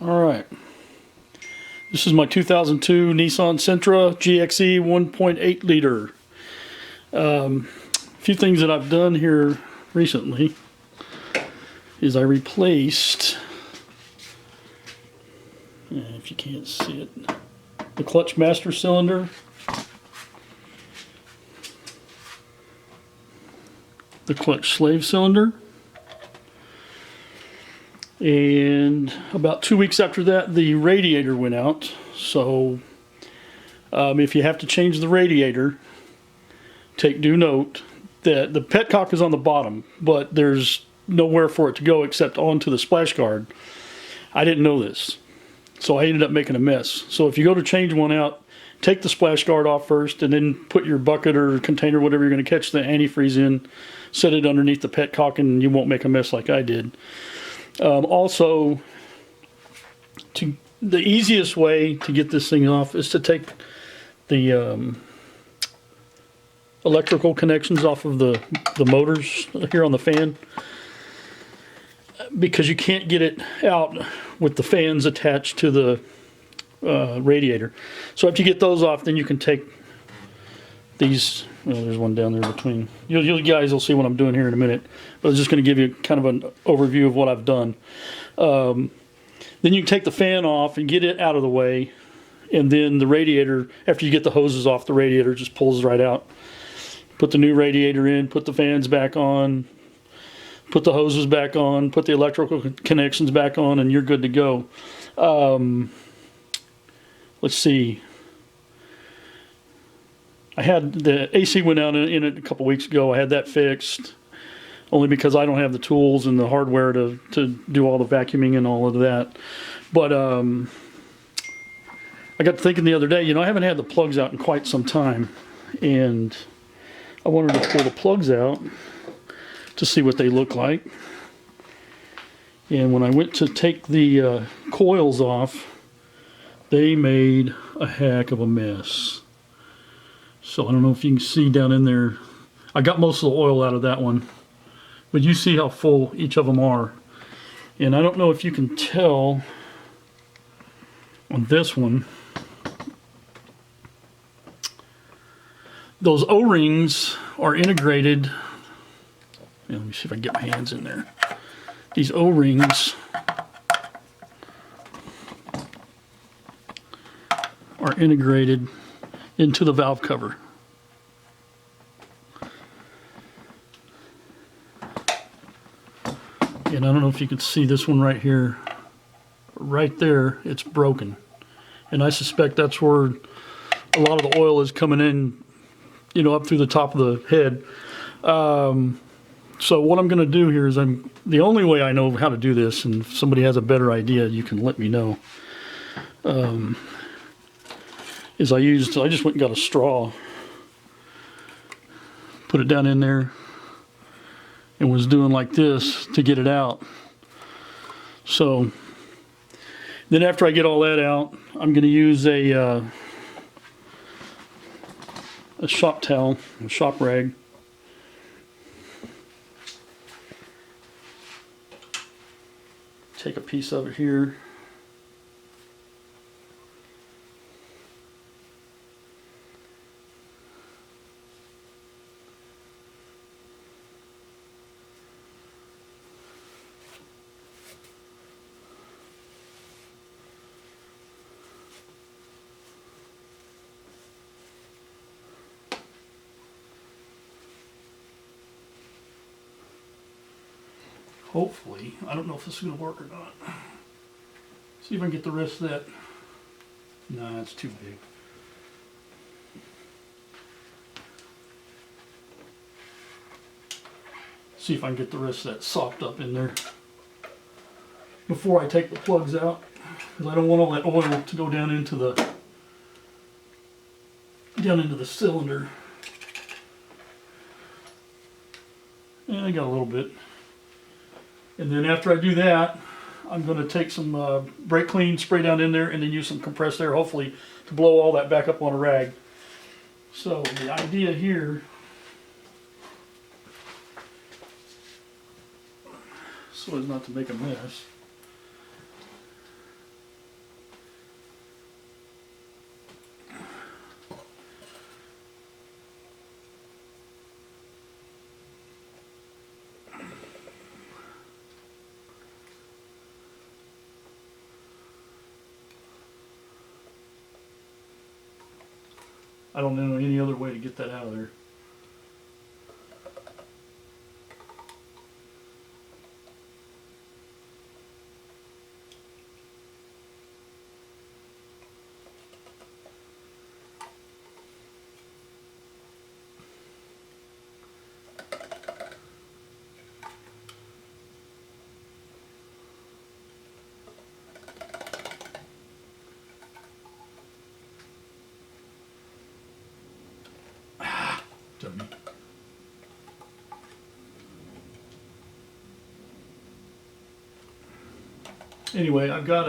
All right. This is my 2002 Nissan Sentra GXE 1.8 liter. A few things that I've done here recently is I replaced, if you can't see it, the clutch master cylinder, the clutch slave cylinder, and about 2 weeks after that the radiator went out. So if you have to change the radiator, take due note that the petcock is on the bottom, but there's nowhere for it to go except onto the splash guard. I didn't know this, so I ended up making a mess. So if you go to change one out, take the splash guard off first, and then put your bucket or container, whatever you're going to catch the antifreeze in, set it underneath the petcock, and you won't make a mess like I did. Also, the easiest way to get this thing off is to take the electrical connections off of the motors here on the fan, because you can't get it out with the fans attached to the radiator. So if you get those off, then you can take these. Well, there's one down there between. You guys will see what I'm doing here in a minute, but I was just going to give you kind of an overview of what I've done. Then you can take the fan off and get it out of the way, and then the radiator, after you get the hoses off, the radiator just pulls right out. Put the new radiator in, put the fans back on, put the hoses back on, put the electrical connections back on, and you're good to go. Let's see. I had the AC went out in it a couple weeks ago. I had that fixed, only because I don't have the tools and the hardware to do all the vacuuming and all of that. But I got to thinking the other day, I haven't had the plugs out in quite some time, and I wanted to pull the plugs out to see what they look like. And when I went to take the coils off, they made a heck of a mess. So I don't know if you can see down in there. I got most of the oil out of that one, but you see how full each of them are. And I don't know if you can tell on this one, those O-rings are integrated. Let me see if I can get my hands in there. These O-rings are integrated into the valve cover. And I don't know if you can see this one right here. Right there, it's broken. And I suspect that's where a lot of the oil is coming in, up through the top of the head. So what I'm going to do here is the only way I know how to do this, and if somebody has a better idea, you can let me know. Is I just went and got a straw, put it down in there, and was doing like this to get it out. So then after I get all that out, I'm going to use a shop towel, a shop rag. Take a piece of it here. Hopefully, I don't know if this is going to work or not. See if I can get the rest of that. Nah, it's too big. See if I can get the rest of that sopped up in there before I take the plugs out, because I don't want all that oil to go down into the cylinder. And I got a little bit. And then after I do that, I'm going to take some brake clean, spray down in there, and then use some compressed air, hopefully, to blow all that back up on a rag. So the idea here, so as not to make a mess, I don't know any other way to get that out of there. Dummy. Anyway, I've got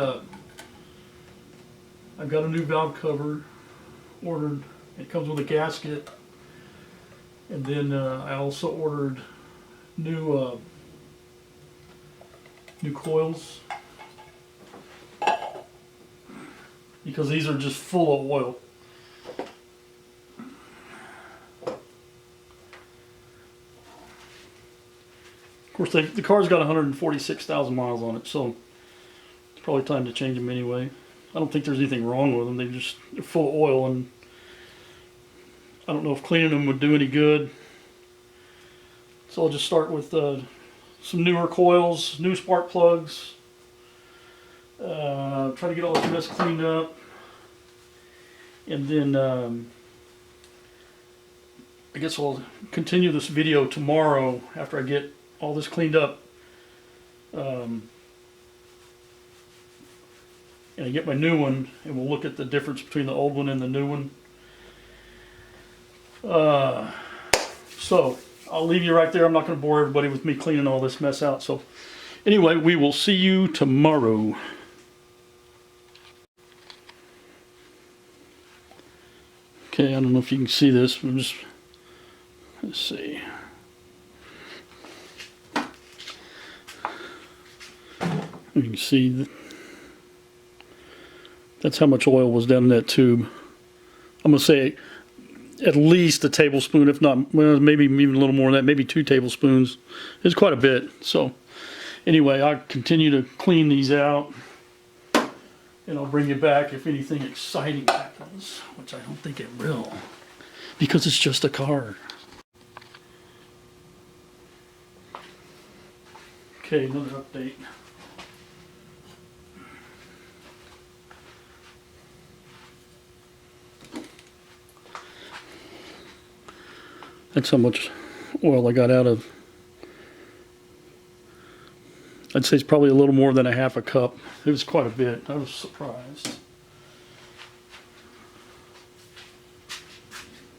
a new valve cover ordered. It comes with a gasket, and then I also ordered new coils because these are just full of oil. Of course, the car's got 146,000 miles on it, so it's probably time to change them anyway. I don't think there's anything wrong with them. They're full of oil, and I don't know if cleaning them would do any good. So I'll just start with some newer coils, new spark plugs. Try to get all this mess cleaned up, and then I guess I'll continue this video tomorrow after I get all this cleaned up, and I get my new one, and we'll look at the difference between the old one and the new one. So I'll leave you right there. I'm not going to bore everybody with me cleaning all this mess out. So anyway, we will see you tomorrow. Okay, I don't know if you can see this. Let's see. You can see that's how much oil was down in that tube. I'm going to say at least a tablespoon, if not, well, maybe even a little more than that, maybe 2 tablespoons. It's quite a bit. So anyway, I'll continue to clean these out, and I'll bring you back if anything exciting happens, which I don't think it will, because it's just a car. Okay, another update. That's how much oil I got out of. I'd say it's probably a little more than a half a cup. It was quite a bit. I was surprised.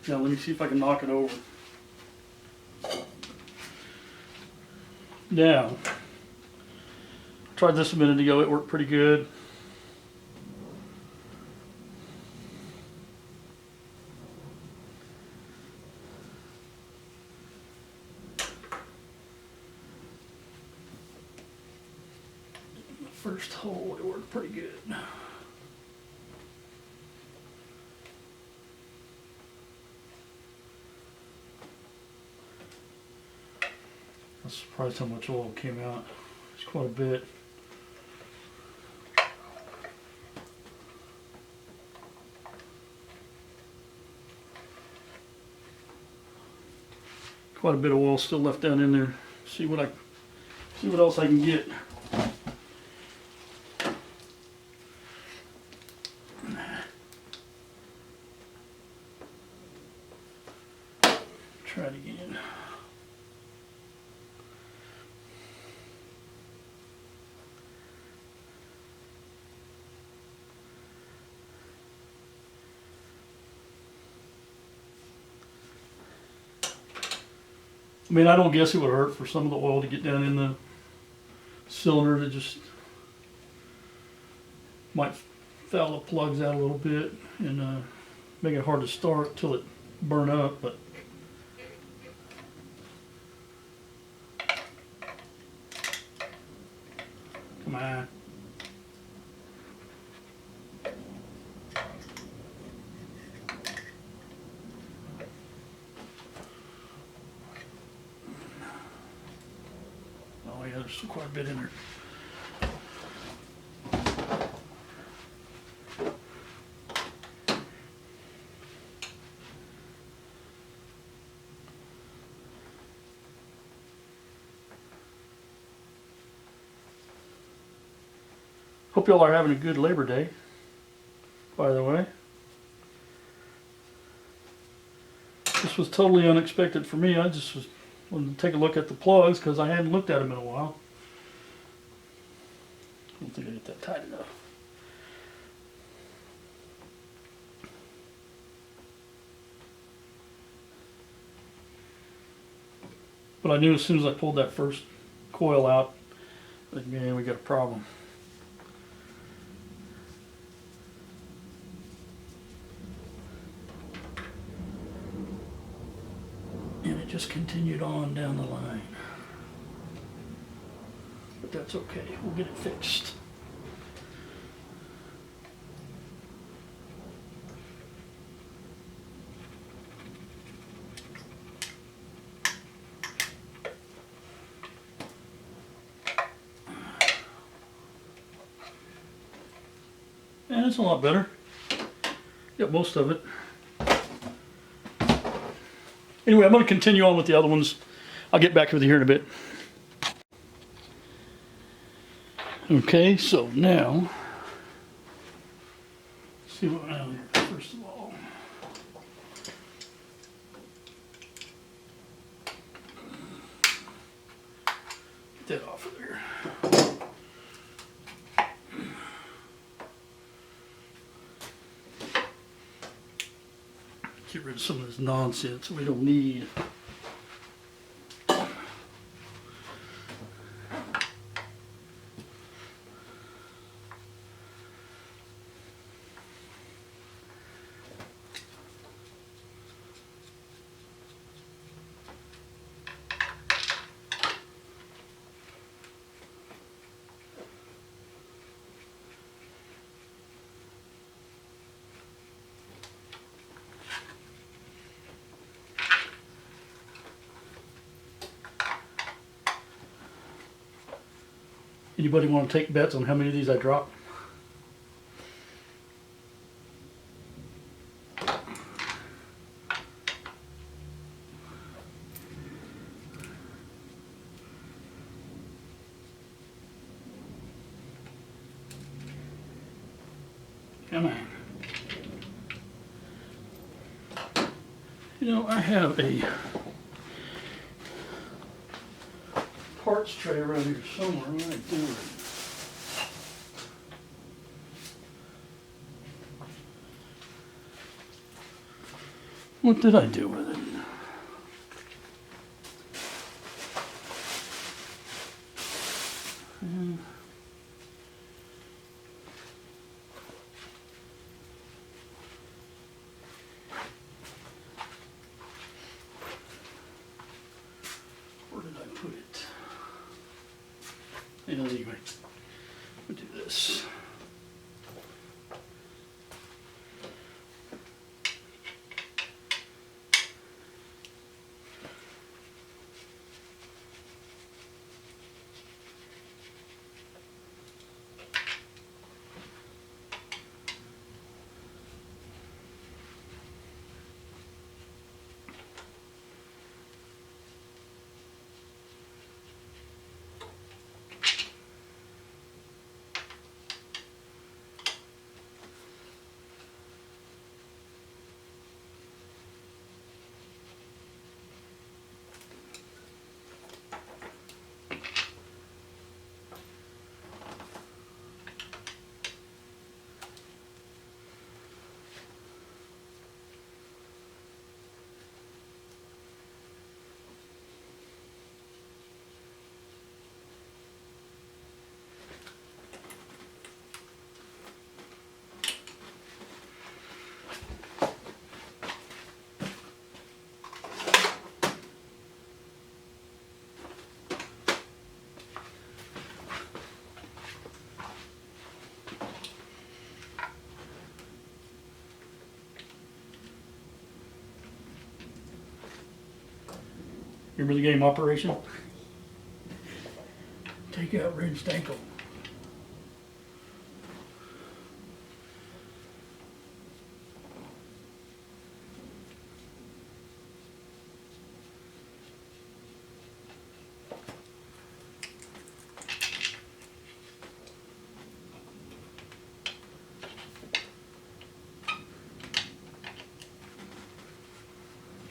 Now let me see if I can knock it over. Now, I tried this a minute ago. It worked pretty good. First hole, it worked pretty good. I was surprised how much oil came out. It's quite a bit. Quite a bit of oil still left down in there. See what else I can get. Try it again. I mean, I don't guess it would hurt for some of the oil to get down in the cylinder. To just might foul the plugs out a little bit and make it hard to start till it burn up, but come on. Oh yeah, there's quite a bit in there. Hope y'all are having a good Labor Day, by the way. This was totally unexpected for me. I just wanted to take a look at the plugs because I hadn't looked at them in a while. I don't think I get that tight enough. But I knew as soon as I pulled that first coil out, like, man, we got a problem. And it just continued on down the line. But that's okay, we'll get it fixed. And it's a lot better. Got most of it. Anyway, I'm going to continue on with the other ones. I'll get back with you here in a bit. Okay, so now, let's see what went on here first of all. Get that off of there. Get rid of some of this nonsense we don't need. Anybody want to take bets on how many of these I drop? Come on. You know, I have a parts tray around here somewhere. What did I do with it? What did I do with it? Where did I put it? Anyway, we'll do this. Remember the game Operation? Take out wrenched ankle.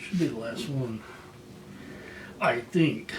Should be the last one, I think.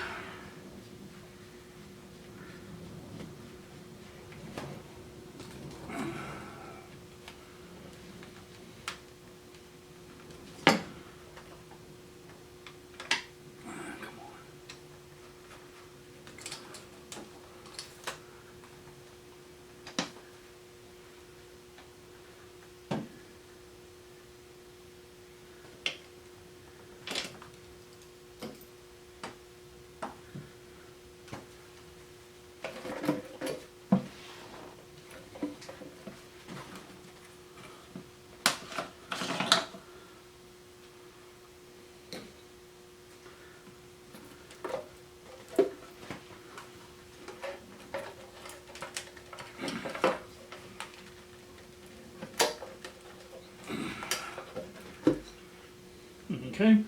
Okay,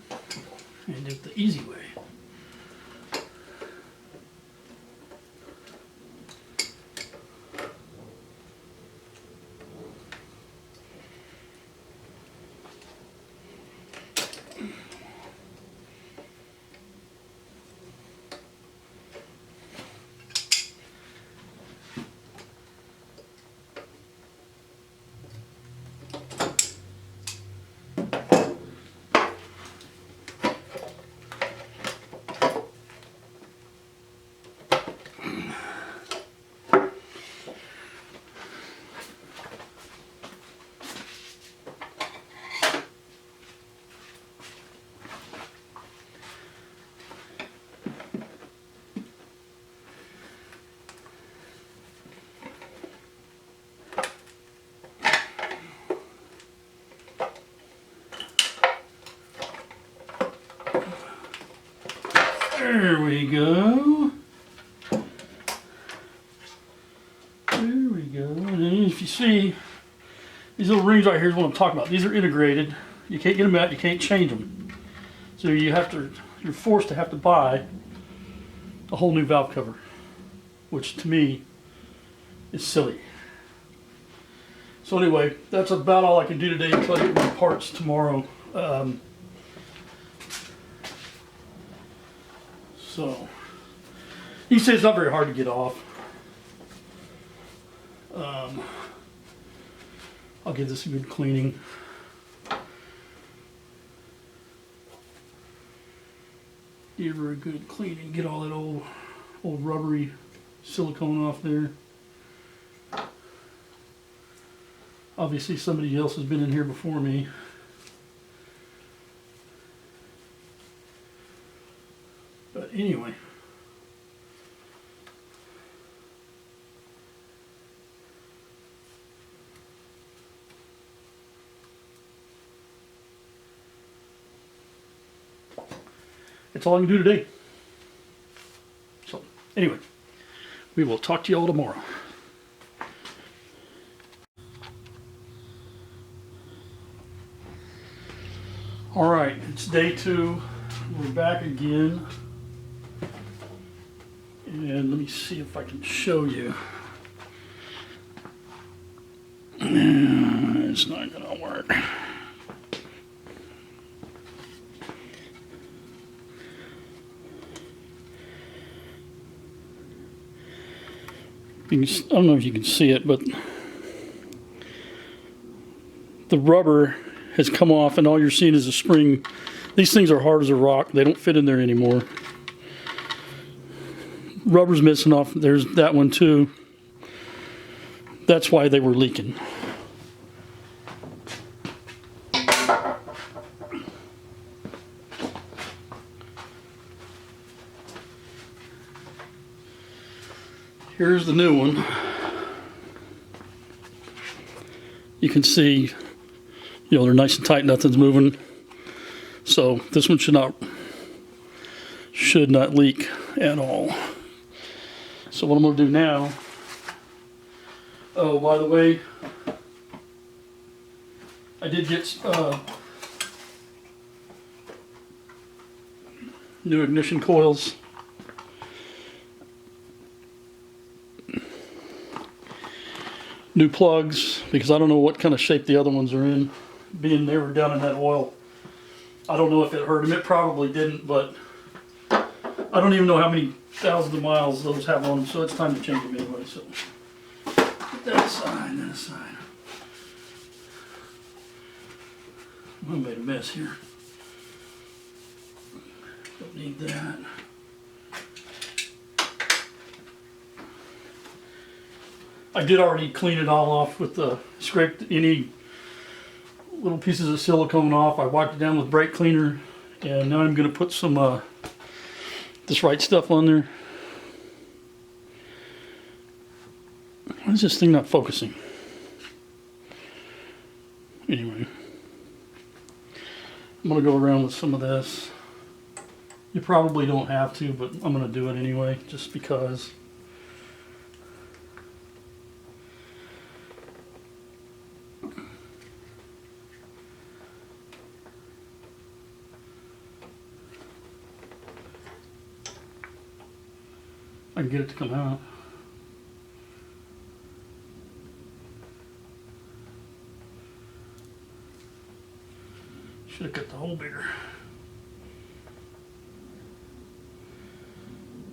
and do it the easy way. There we go. There we go. And then if you see, these little rings right here is what I'm talking about. These are integrated. You can't get them out, you can't change them. So you're forced to have to buy a whole new valve cover, which to me is silly. So anyway, that's about all I can do today until I get my parts tomorrow. So, you can say it's not very hard to get off. I'll give this a good cleaning. Give her a good cleaning, get all that old rubbery silicone off there. Obviously somebody else has been in here before me. But anyway. That's all I can do today. So, anyway, we will talk to you all tomorrow. All right, it's day 2. We're back again. And let me see if I can show you. It's not going to work. I don't know if you can see it, but the rubber has come off and all you're seeing is a spring. These things are hard as a rock. They don't fit in there anymore. Rubber's missing off. There's that one too. That's why they were leaking. Here's the new one. You can see, they're nice and tight, nothing's moving. So this one should not leak at all. So what I'm going to do now, oh, by the way, I did get new ignition coils. New plugs, because I don't know what kind of shape the other ones are in, being they were down in that oil I don't know if it hurt him. It probably didn't, but I don't even know how many thousands of miles those have on them, so it's time to change them anyway. So put that aside, that aside. I made a mess here. Don't need that. I did already clean it all off with the scraped any little pieces of silicone off. I wiped it down with brake cleaner, and now I'm going to put some this right stuff on there. Why is this thing not focusing? Anyway, I'm going to go around with some of this. You probably don't have to, but I'm going to do it anyway, just because. I can get it to come out. Should have cut the hole bigger.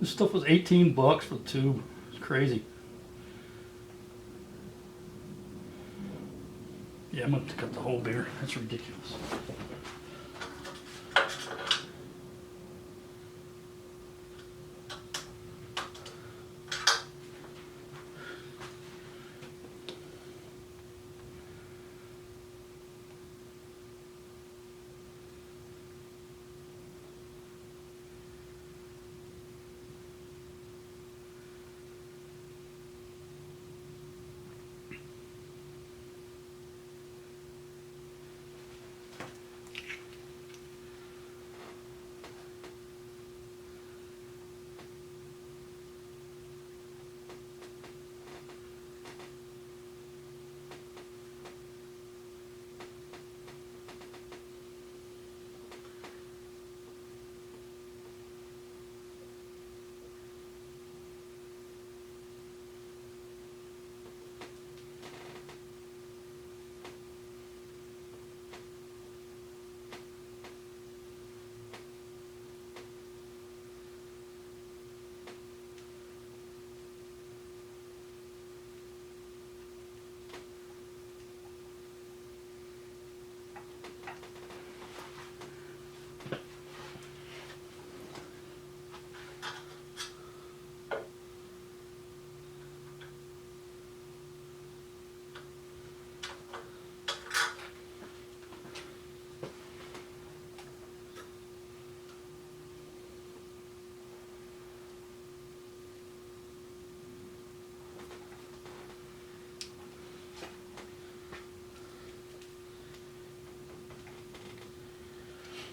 This stuff was 18 bucks for the tube. It's crazy. Yeah, I'm going to have to cut the hole bigger. That's ridiculous.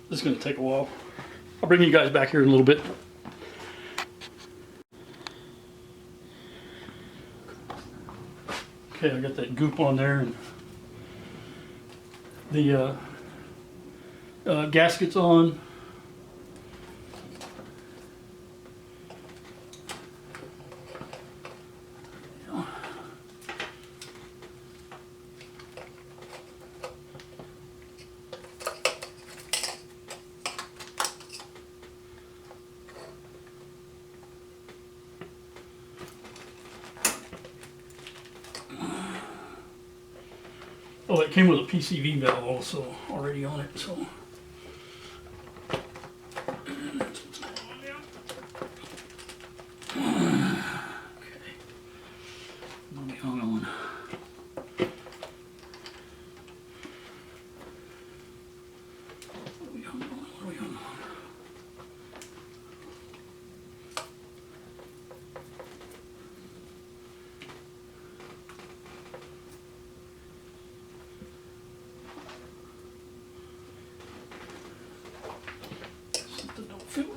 This is going to take a while. I'll bring you guys back here in a little bit. Okay, I got that goop on there, and the gasket's on. Oh, it came with a PCV valve also already on it, so. That's what's going on now. Okay. Let me hang on. What are we hung on? What are we hung on? Something don't feel right.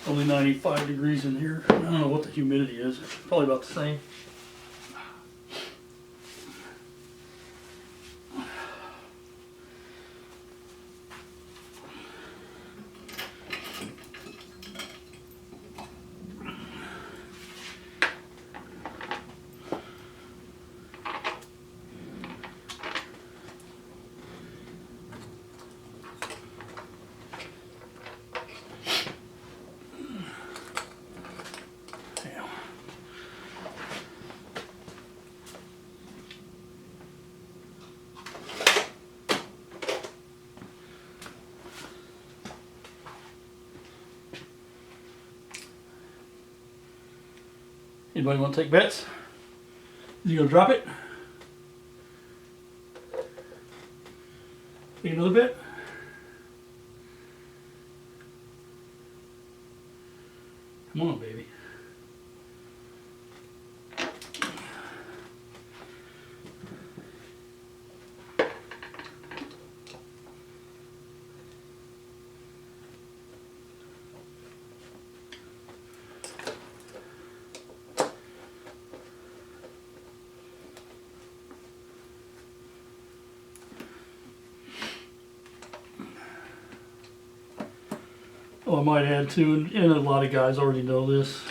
Only 95 degrees in here. I don't know what the humidity is. Probably about the same. Anybody want to take bets? Is he gonna drop it? Take another bet? Come on, baby. Oh, I might add too, and a lot of guys already know this.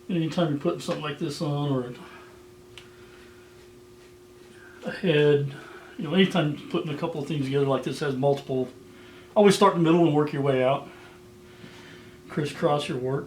Anytime you're putting something like this on, or a head, anytime you're putting a couple of things together like this, has multiple. Always start in the middle and work your way out. Crisscross your work.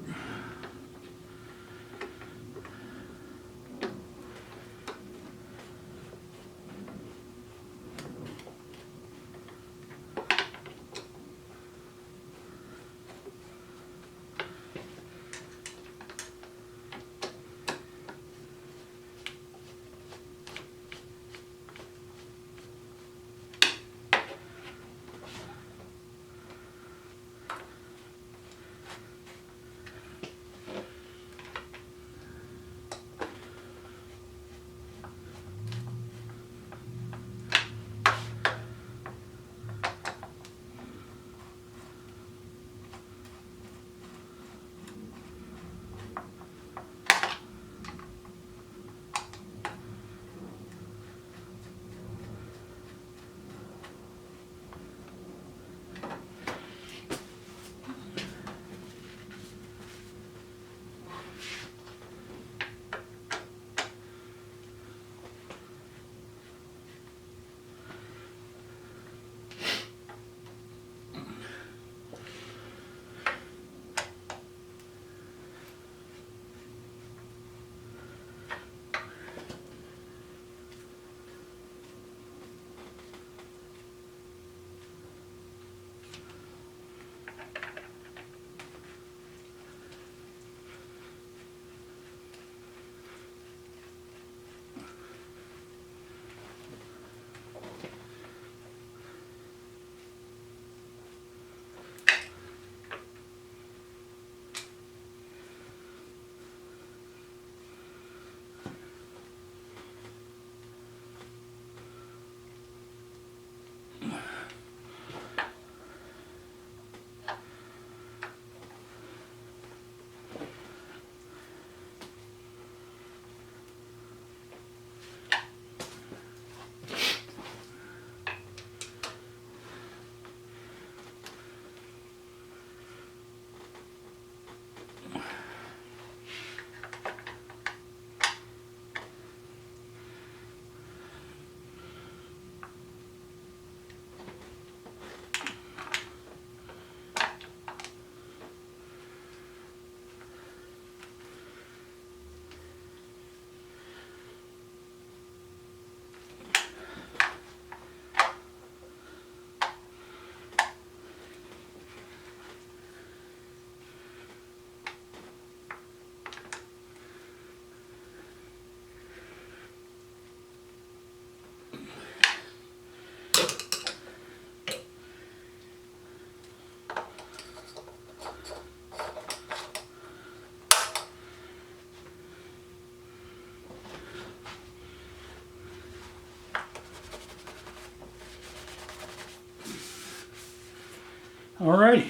Alrighty.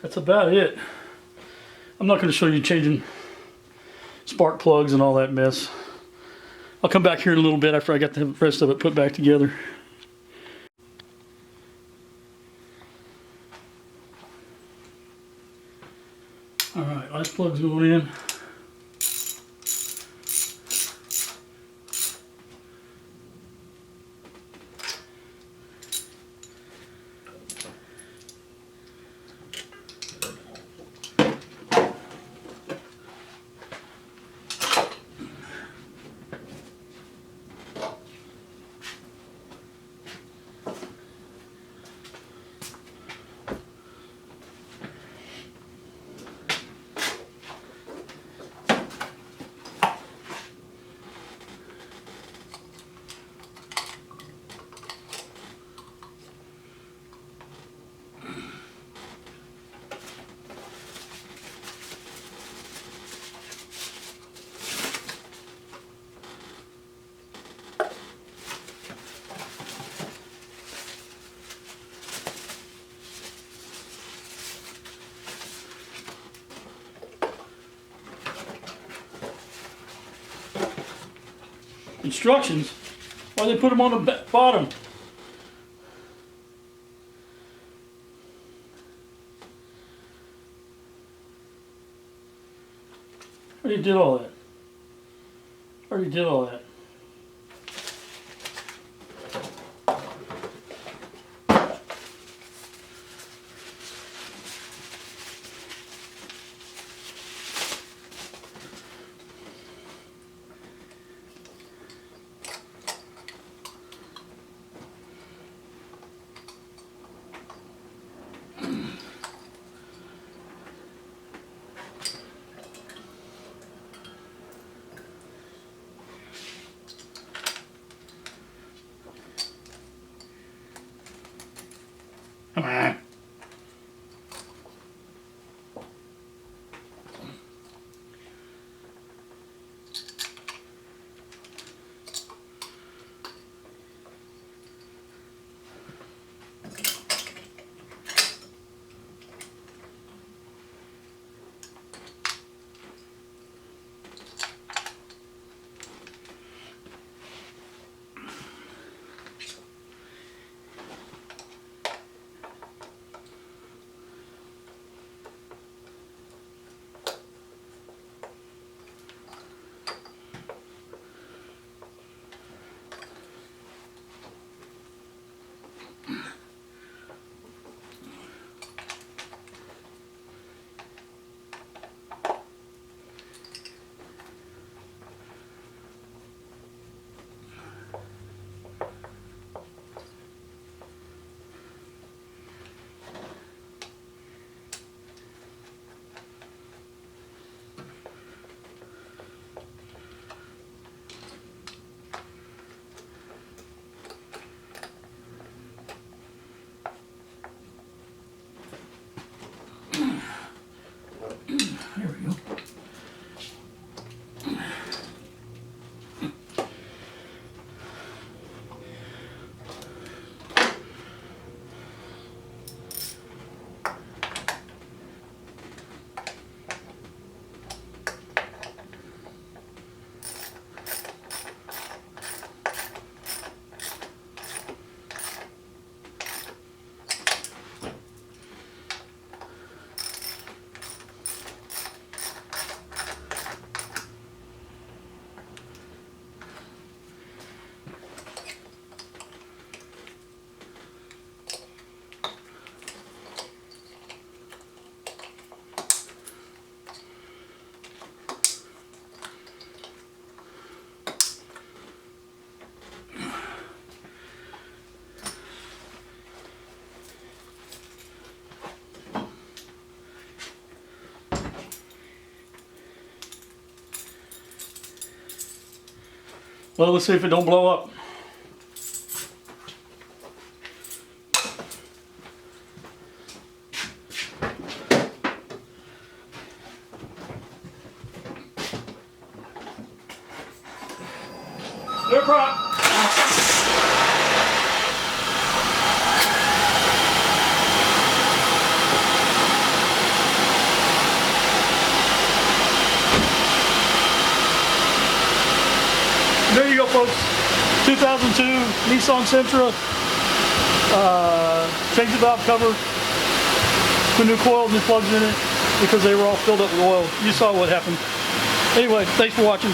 That's about it. I'm not going to show you changing spark plugs and all that mess. I'll come back here in a little bit after I got the rest of it put back together. Alright, last plug's going in. Instructions? Why they put them on the bottom? I already did all that. Already did all that. Come on. There we go. Well, let's see if it don't blow up. No problem. folks. 2002 Nissan Sentra. Changed the valve cover. Put new coils, new plugs in it because they were all filled up with oil. You saw what happened. Anyway, thanks for watching.